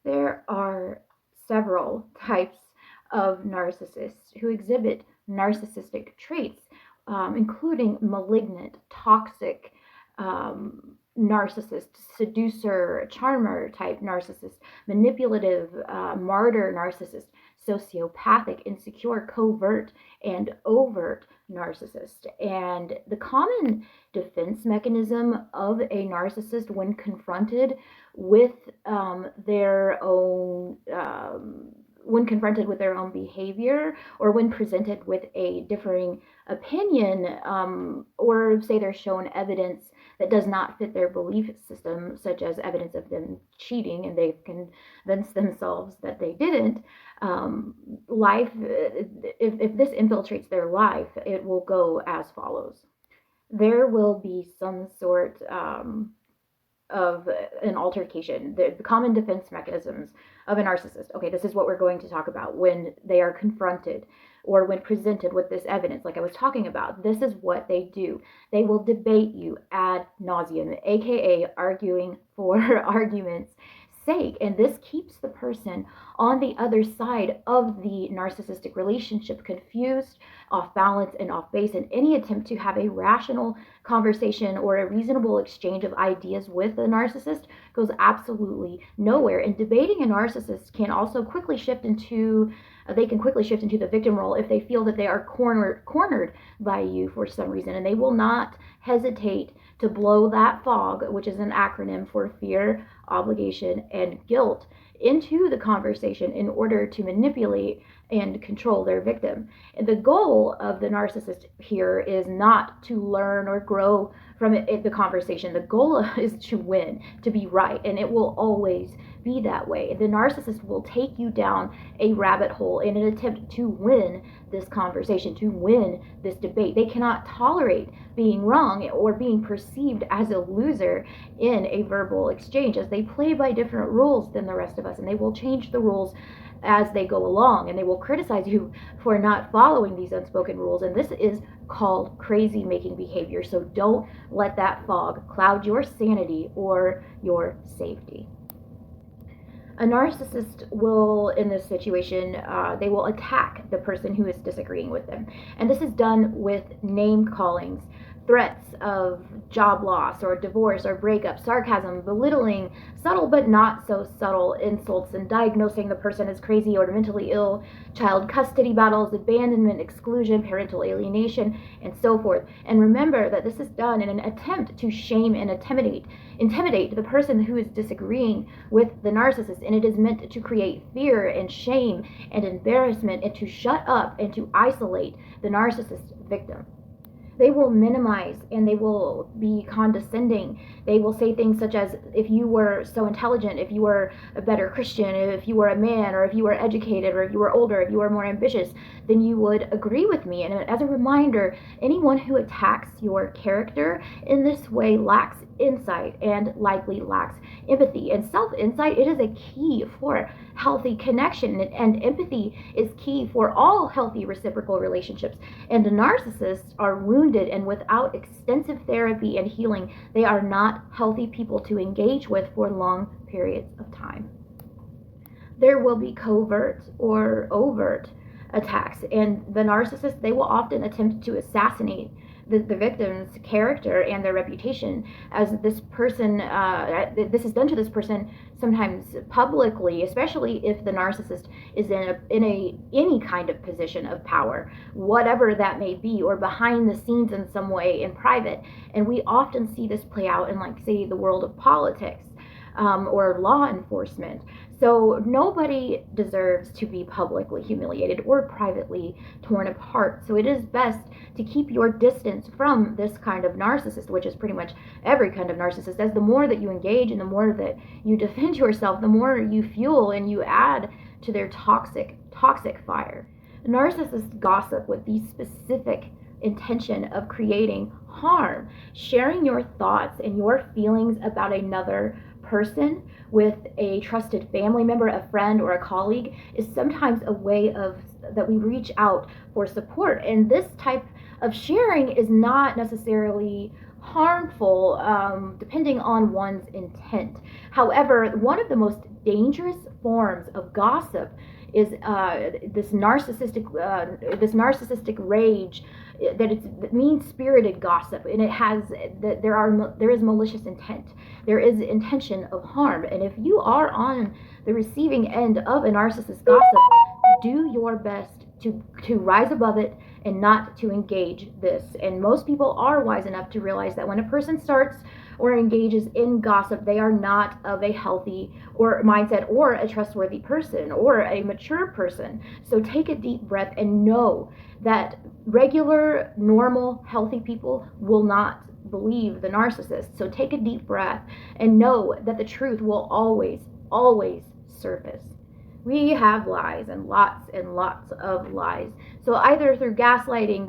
There are several types of narcissists who exhibit narcissistic traits, including malignant, toxic, narcissist, seducer, charmer type narcissist, manipulative, martyr narcissist, sociopathic, insecure, covert, and overt narcissist. And the common defense mechanism of a narcissist when confronted with their own when confronted with their own behavior, or when presented with a differing opinion, or say they're shown evidence that does not fit their belief system, such as evidence of them cheating and they've convinced themselves that they didn't, life, if this infiltrates their life, it will go as follows. There will be some sort of an altercation. The common defense mechanisms of a narcissist. Okay, this is what we're going to talk about when they are confronted or when presented with this evidence, like I was talking about. This is what they do. They will debate you ad nauseum, aka arguing for argument's sake. And this keeps the person on the other side of the narcissistic relationship confused, off balance, and off base. And any attempt to have a rational conversation or a reasonable exchange of ideas with a narcissist goes absolutely nowhere. And debating a narcissist can also quickly shift into they can quickly shift into the victim role if they feel that they are cornered by you for some reason, and they will not hesitate to blow that fog, which is an acronym for fear, obligation, and guilt, into the conversation in order to manipulate and control their victim. And the goal of the narcissist here is not to learn or grow from the conversation. The goal is to win, to be right, and it will always be that way. The narcissist will take you down a rabbit hole in an attempt to win this conversation, to win this debate. They cannot tolerate being wrong or being perceived as a loser in a verbal exchange, as they play by different rules than the rest of us, and they will change the rules as they go along, and they will criticize you for not following these unspoken rules. And this is called crazy making behavior. So don't let that fog cloud your sanity or your safety. A narcissist will, in this situation, they will attack the person who is disagreeing with them. And this is done with name callings, threats of job loss or divorce or breakup, sarcasm, belittling, subtle but not so subtle insults, and diagnosing the person as crazy or mentally ill, child custody battles, abandonment, exclusion, parental alienation, and so forth. And remember that this is done in an attempt to shame and intimidate the person who is disagreeing with the narcissist, and it is meant to create fear and shame and embarrassment, and to shut up and to isolate the narcissist victim. They will minimize and they will be condescending. They will say things such as, if you were so intelligent, if you were a better Christian, if you were a man, or if you were educated, or if you were older, if you were more ambitious, then you would agree with me. And as a reminder, anyone who attacks your character in this way lacks insight and likely lacks empathy. And self-insight, it is a key for healthy connection, and empathy is key for all healthy reciprocal relationships. And the narcissists are wounded, and without extensive therapy and healing, they are not healthy people to engage with for long periods of time. There will be covert or overt attacks, and the narcissists, they will often attempt to assassinate the victim's character and their reputation, as this person, this is done to this person sometimes publicly, especially if the narcissist is in any kind of position of power, whatever that may be, or behind the scenes in some way in private. And we often see this play out in, like, say, the world of politics, or law enforcement. So nobody deserves to be publicly humiliated or privately torn apart. So it is best to keep your distance from this kind of narcissist, which is pretty much every kind of narcissist, as the more that you engage and the more that you defend yourself, the more you fuel and you add to their toxic fire. Narcissists gossip with the specific intention of creating harm. Sharing your thoughts and your feelings about another person with a trusted family member, a friend, or a colleague is sometimes a way of that we reach out for support. And this type of sharing is not necessarily harmful, depending on one's intent. However, one of the most dangerous forms of gossip is this narcissistic rage, that it's mean-spirited gossip, and there is malicious intent. There is intention of harm, and if you are on the receiving end of a narcissist gossip, do your best to rise above it and not to engage this. And most people are wise enough to realize that when a person starts or engages in gossip, they are not of a healthy or mindset or a trustworthy person or a mature person. So take a deep breath and know that regular, normal, healthy people will not believe the narcissist. So take a deep breath and know that the truth will always, always surface. We have lies, and lots of lies. So either through gaslighting,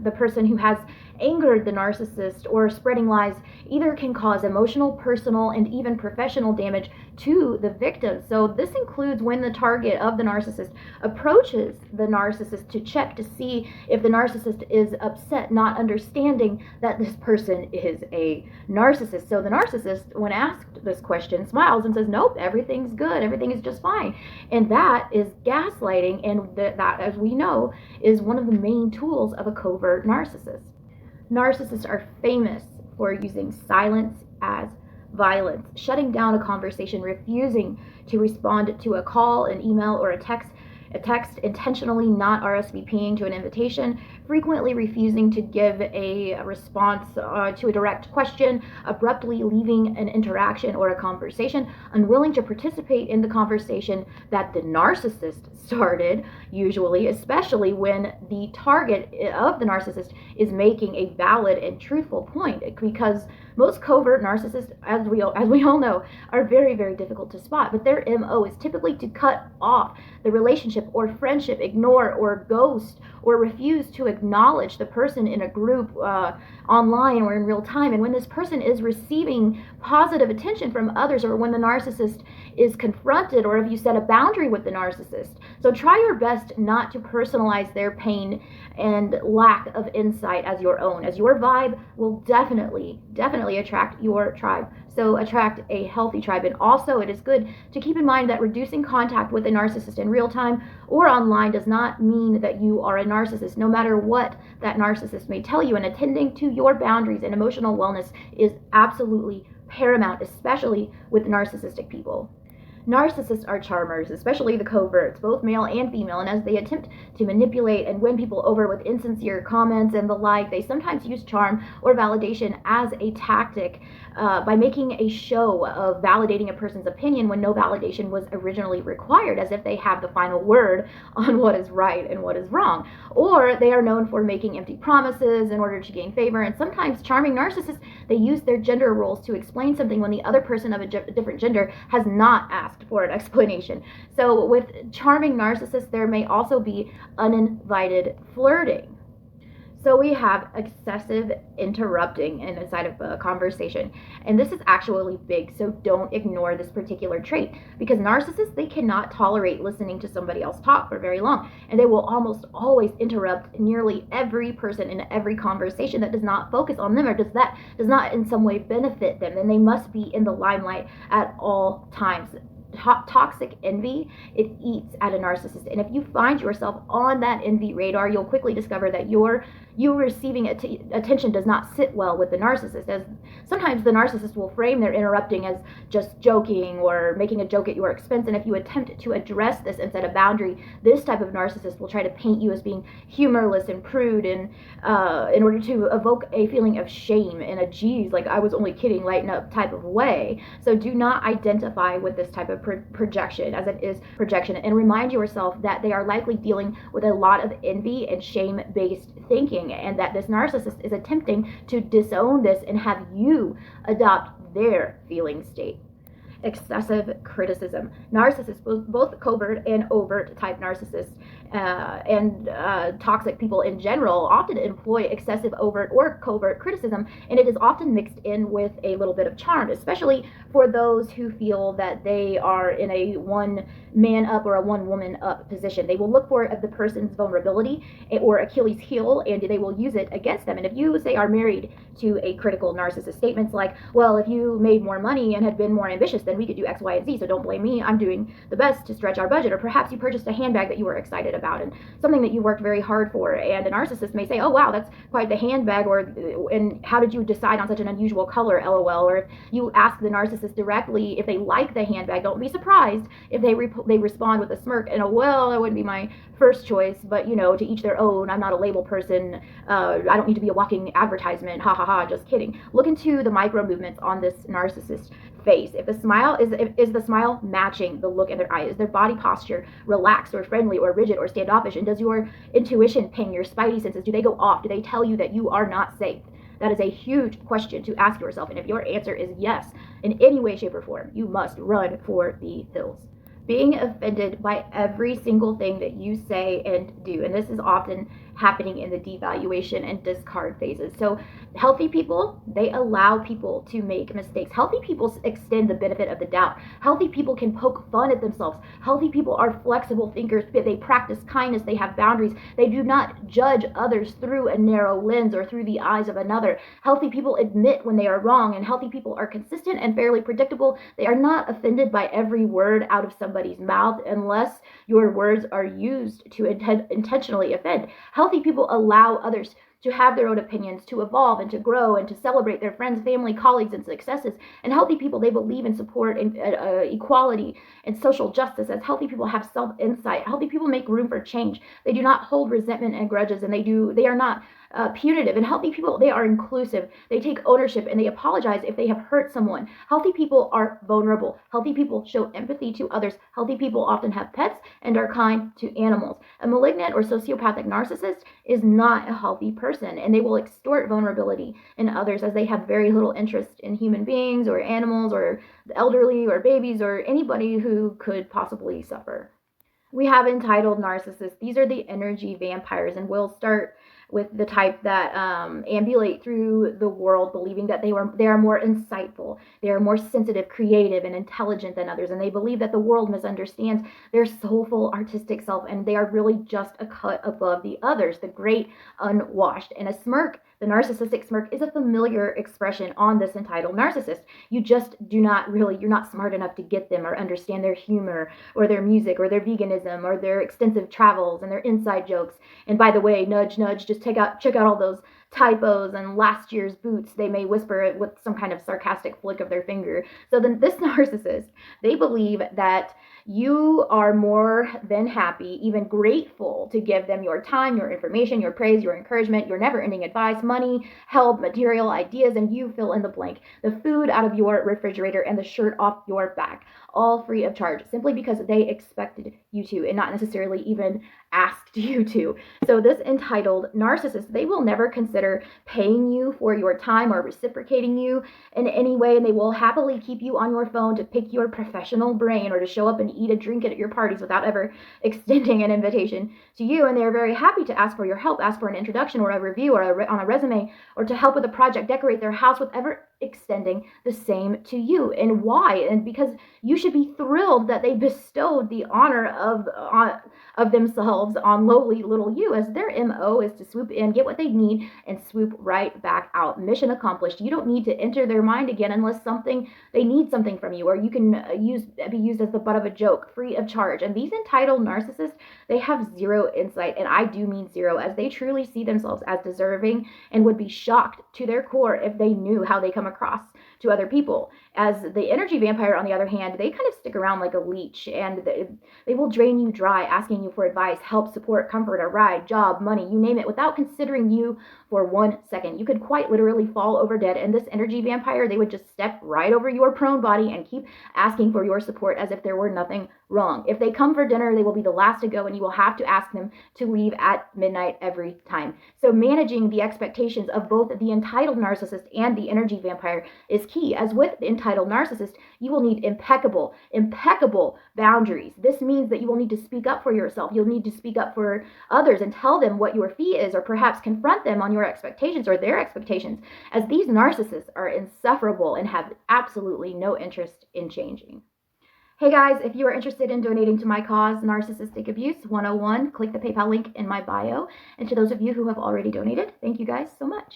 the person who has angered the narcissist, or spreading lies, either can cause emotional, personal, and even professional damage to the victim. So this includes when the target of the narcissist approaches the narcissist to check to see if the narcissist is upset, not understanding that this person is a narcissist. So the narcissist, when asked this question, smiles and says, nope, everything's good, everything is just fine. And that is gaslighting, and that, as we know, is one of the main tools of a covert narcissist. Narcissists are famous for using silence as violence, shutting down a conversation, refusing to respond to a call, an email, or a text, intentionally not RSVPing to an invitation, frequently refusing to give a response to a direct question, abruptly leaving an interaction or a conversation, unwilling to participate in the conversation that the narcissist started, usually, especially when the target of the narcissist is making a valid and truthful point, because most covert narcissists, as we all know, are very, very difficult to spot, but their MO is typically to cut off the relationship or friendship, ignore or ghost, or refuse to acknowledge the person in a group, online or in real time. And when this person is receiving positive attention from others, or when the narcissist is confronted, or if you set a boundary with the narcissist. So try your best not to personalize their pain and lack of insight as your own, as your vibe will definitely attract your tribe. So attract a healthy tribe. And also, it is good to keep in mind that reducing contact with a narcissist in real time or online does not mean that you are a narcissist, no matter what that narcissist may tell you. And attending to your boundaries and emotional wellness is absolutely paramount, especially with narcissistic people. Narcissists are charmers, especially the coverts, both male and female, and as they attempt to manipulate and win people over with insincere comments and the like, they sometimes use charm or validation as a tactic, by making a show of validating a person's opinion when no validation was originally required, as if they have the final word on what is right and what is wrong. Or they are known for making empty promises in order to gain favor, and sometimes charming narcissists, they use their gender roles to explain something when the other person of a different gender has not asked for an explanation. So with charming narcissists, there may also be uninvited flirting. So we have excessive interrupting inside of a conversation. And this is actually big, so don't ignore this particular trait, because narcissists, they cannot tolerate listening to somebody else talk for very long. And they will almost always interrupt nearly every person in every conversation that does not focus on them, or does not in some way benefit them. And they must be in the limelight at all times. Toxic envy, it eats at a narcissist. And if you find yourself on that envy radar, you'll quickly discover that you receiving attention does not sit well with the narcissist, as sometimes the narcissist will frame their interrupting as just joking or making a joke at your expense. And if you attempt to address this and set a boundary, this type of narcissist will try to paint you as being humorless and prude, and in order to evoke a feeling of shame and a geez, like I was only kidding, lighten up type of way. So do not identify with this type of projection, as it is projection, and remind yourself that they are likely dealing with a lot of envy and shame-based thinking, and that this narcissist is attempting to disown this and have you adopt their feeling state. Excessive criticism. Narcissists, both covert and overt type narcissists, and toxic people in general often employ excessive overt or covert criticism, and it is often mixed in with a little bit of charm, especially for those who feel that they are in a one man up or a one woman up position. They will look for the person's vulnerability or Achilles heel, and they will use it against them. And if you, say, are married to a critical narcissist, statements like, well, if you made more money and had been more ambitious, then we could do X, Y, and Z, so don't blame me, I'm doing the best to stretch our budget. Or perhaps you purchased a handbag that you were excited about and something that you worked very hard for, and a narcissist may say, oh wow, that's quite the handbag, or and how did you decide on such an unusual color, lol. Or if you ask the narcissist directly if they like the handbag, don't be surprised if they respond with a smirk and a, well, that wouldn't be my first choice, but to each their own, I'm not a label person, I don't need to be a walking advertisement, ha ha ha, just kidding. Look into the micro movements on this narcissist face. If the smile is the smile matching the look in their eyes? Is their body posture relaxed or friendly or rigid or standoffish? And does your intuition ping, your spidey senses, do they go off? Do they tell you that you are not safe? That is a huge question to ask yourself, and if your answer is yes in any way, shape, or form, you must run for the hills. Being offended by every single thing that you say and do, and this is often happening in the devaluation and discard phases. So healthy people, they allow people to make mistakes. Healthy people extend the benefit of the doubt. Healthy people can poke fun at themselves. Healthy people are flexible thinkers. They practice kindness. They have boundaries. They do not judge others through a narrow lens or through the eyes of another. Healthy people admit when they are wrong, and healthy people are consistent and fairly predictable. They are not offended by every word out of somebody's mouth unless your words are used to intentionally offend. Healthy people allow others to have their own opinions, to evolve and to grow and to celebrate their friends, family, colleagues, and successes. And healthy people, they believe in support and equality and social justice. As healthy people have self-insight. Healthy people make room for change. They do not hold resentment and grudges, and they are not punitive. And healthy people, they are inclusive. They take ownership and they apologize if they have hurt someone. Healthy people are vulnerable. Healthy people show empathy to others. Healthy people often have pets and are kind to animals. A malignant or sociopathic narcissist is not a healthy person, and they will extort vulnerability in others as they have very little interest in human beings or animals or the elderly or babies or anybody who could possibly suffer. We have entitled narcissists. These are the energy vampires, and we'll start with the type that ambulate through the world believing that they are more insightful, they are more sensitive, creative, and intelligent than others, and they believe that the world misunderstands their soulful, artistic self, and they are really just a cut above the others, the great unwashed. And a smirk, the narcissistic smirk, is a familiar expression on this entitled narcissist. You just you're not smart enough to get them or understand their humor or their music or their veganism or their extensive travels and their inside jokes. And by the way, nudge, nudge, just check out all those typos and last year's boots, they may whisper it with some kind of sarcastic flick of their finger. So then this narcissist, they believe that you are more than happy, even grateful to give them your time, your information, your praise, your encouragement, your never-ending advice, money, help, material, ideas, and you fill in the blank. The food out of your refrigerator and the shirt off your back, all free of charge, simply because they expected you to and not necessarily even asked you to. So this entitled narcissist, they will never consider paying you for your time or reciprocating you in any way, and they will happily keep you on your phone to pick your professional brain or to show up and eat a drink at your parties without ever extending an invitation to you. And they're very happy to ask for your help, ask for an introduction or a review or on a resume, or to help with a project, decorate their house, whatever, extending the same to you. And why? And because you should be thrilled that they bestowed the honor of themselves on lowly little you, as their MO is to swoop in, get what they need, and swoop right back out. Mission accomplished. You don't need to enter their mind again unless they need something from you, or you can be used as the butt of a joke, free of charge. And these entitled narcissists, they have zero insight, and I do mean zero, as they truly see themselves as deserving and would be shocked to their core if they knew how they come across to other people. As the energy vampire, on the other hand, they kind of stick around like a leech, and they will drain you dry, asking you for advice, help, support, comfort, a ride, job, money, you name it, without considering you for 1 second. You could quite literally fall over dead, and this energy vampire, they would just step right over your prone body and keep asking for your support as if there were nothing wrong. If they come for dinner, they will be the last to go, and you will have to ask them to leave at midnight every time. So managing the expectations of both the entitled narcissist and the energy vampire is key. As with the entitled narcissist, you will need impeccable boundaries. This means that you will need to speak up for yourself. You'll need to speak up for others and tell them what your fee is, or perhaps confront them on your expectations or their expectations, as these narcissists are insufferable and have absolutely no interest in changing. Hey guys, if you are interested in donating to my cause, Narcissistic Abuse 101, click the PayPal link in my bio. And to those of you who have already donated, thank you guys so much.